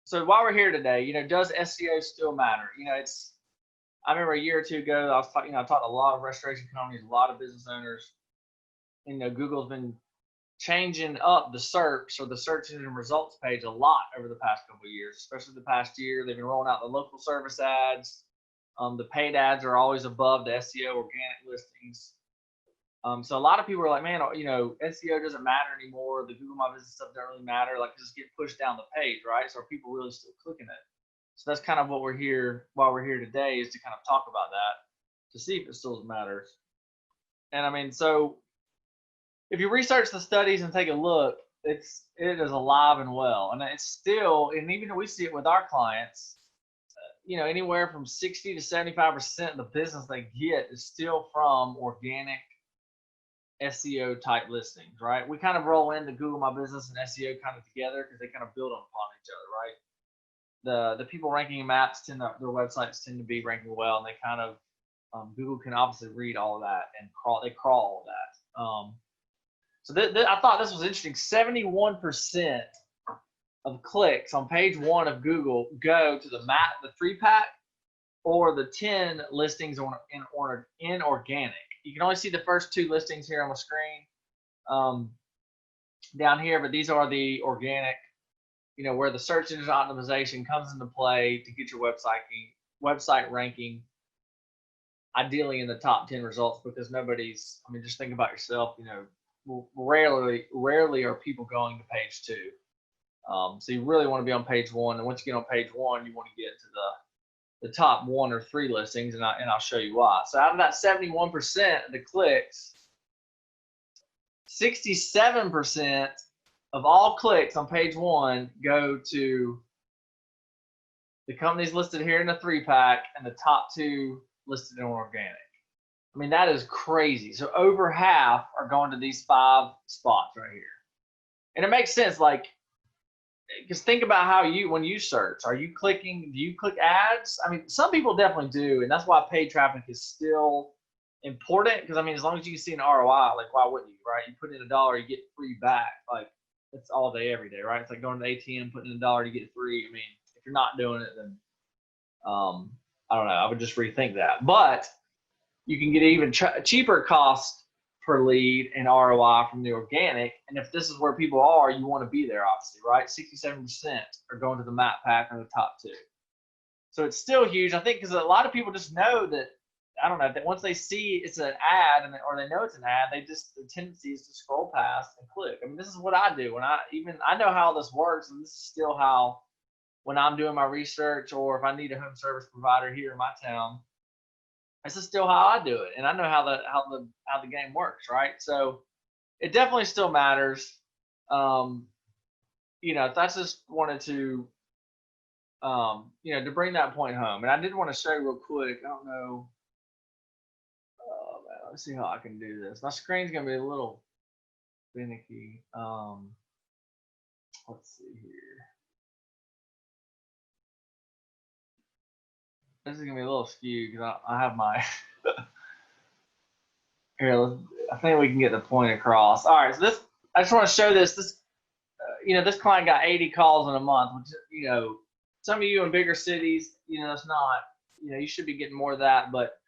So while we're here today, does SEO still matter? I remember a year or two ago, I was talking, I talked to a lot of restoration companies, a lot of business owners. Google's been changing up the search or the search engine results page a lot over the past couple of years, especially the past year. They've been rolling out the local service ads. The paid ads are always above the SEO organic listings. So a lot of people are like, man, SEO doesn't matter anymore. The Google My Business stuff doesn't really matter. Like, just get pushed down the page, right? So are people really still clicking it? So that's kind of what we're here, why we're here today, is to kind of talk about that, to see if it still matters. And I mean, so if you research the studies and take a look, it is alive and well. And it's still, and even we see it with our clients, anywhere from 60 to 75% of the business they get is still from organic SEO type listings, right? We kind of roll into Google My Business and SEO kind of together because they kind of build upon each other, right? The people ranking maps their websites tend to be ranking well, and they kind of Google can obviously read all of that and crawl all of that. So I thought this was interesting. 71% of clicks on page 1 of Google go to the 3-pack or the 10 listings in organic. You can only see the first 2 listings here on the screen down here, but these are the organic, where the search engine optimization comes into play to get your website ranking, ideally in the top 10 results, because just think about yourself, rarely are people going to page 2. So you really want to be on page 1, and once you get on page 1, you want to get to the top 1 or 3 listings, and I'll show you why. So out of that 71% of the clicks, 67% of all clicks on page 1 go to the companies listed here in the 3-pack and the top 2 listed in organic. I mean, that is crazy. So over half are going to these 5 spots right here. And it makes sense, because think about when you search, do you click ads? I mean, some people definitely do, and that's why paid traffic is still important, because as long as you can see an ROI, why wouldn't you, right? You put in $1, you get free back. It's all day, every day, right? It's like going to the ATM, putting in $1, you get free. I mean, if you're not doing it, then I don't know. I would just rethink that. But you can get even cheaper cost per lead and ROI from the organic. And if this is where people are, you want to be there, obviously, right? 67% are going to the map pack or the top 2. So it's still huge, I think, because a lot of people just know that, that once they see it's an ad or they know it's an ad, the tendency is to scroll past and click. I mean, this is what I do I know how this works, and this is still how, when I'm doing my research or if I need a home service provider here in my town, this is still how I do it, and I know how the game works, right? So it definitely still matters. That's just wanted to, to bring that point home. And I did want to show you real quick. I don't know. Oh man, let's see how I can do this. My screen's gonna be a little finicky. Let's see here. This is gonna be a little skewed because I have my here. I think we can get the point across. All right, so I just want to show this. This client got 80 calls in a month, which some of you in bigger cities, it's not. You should be getting more of that, but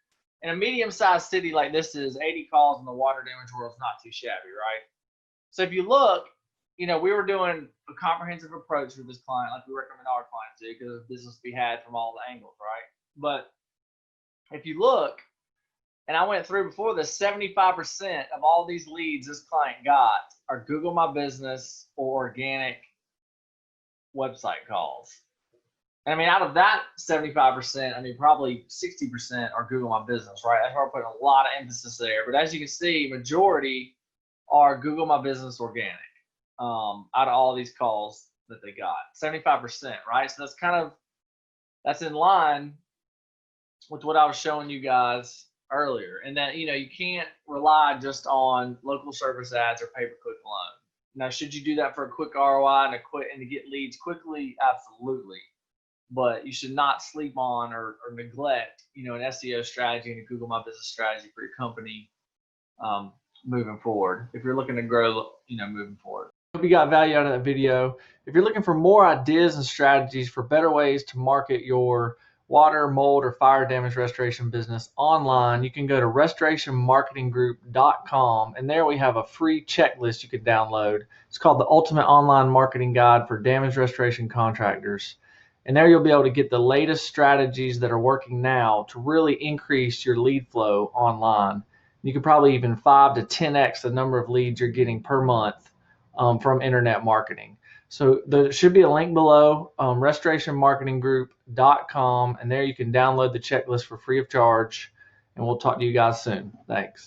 in a medium-sized city like this is, 80 calls in the water damage world is not too shabby, right? So if you look, we were doing a comprehensive approach with this client, like we recommend our clients do, because of business to be had from all the angles, right? But if you look, and I went through before this, 75% of all these leads this client got are Google My Business or organic website calls. And out of that 75%, probably 60% are Google My Business, right? That's why we're putting a lot of emphasis there. But as you can see, majority are Google My Business organic out of all these calls that they got, 75%, right? So that's in line with what I was showing you guys earlier. And that, you can't rely just on local service ads or pay-per-click alone. Now, should you do that for a quick ROI and to get leads quickly? Absolutely. But you should not sleep on or neglect, an SEO strategy and a Google My Business strategy for your company moving forward, if you're looking to grow, moving forward. Hope you got value out of that video. If you're looking for more ideas and strategies for better ways to market your water, mold, or fire damage restoration business online, you can go to restorationmarketinggroup.com, and there we have a free checklist you can download. It's called the Ultimate Online Marketing Guide for Damage Restoration Contractors. And there you'll be able to get the latest strategies that are working now to really increase your lead flow online. You can probably even 5 to 10x the number of leads you're getting per month from internet marketing. So there should be a link below, restorationmarketinggroup.com, and there you can download the checklist for free of charge. And we'll talk to you guys soon. Thanks.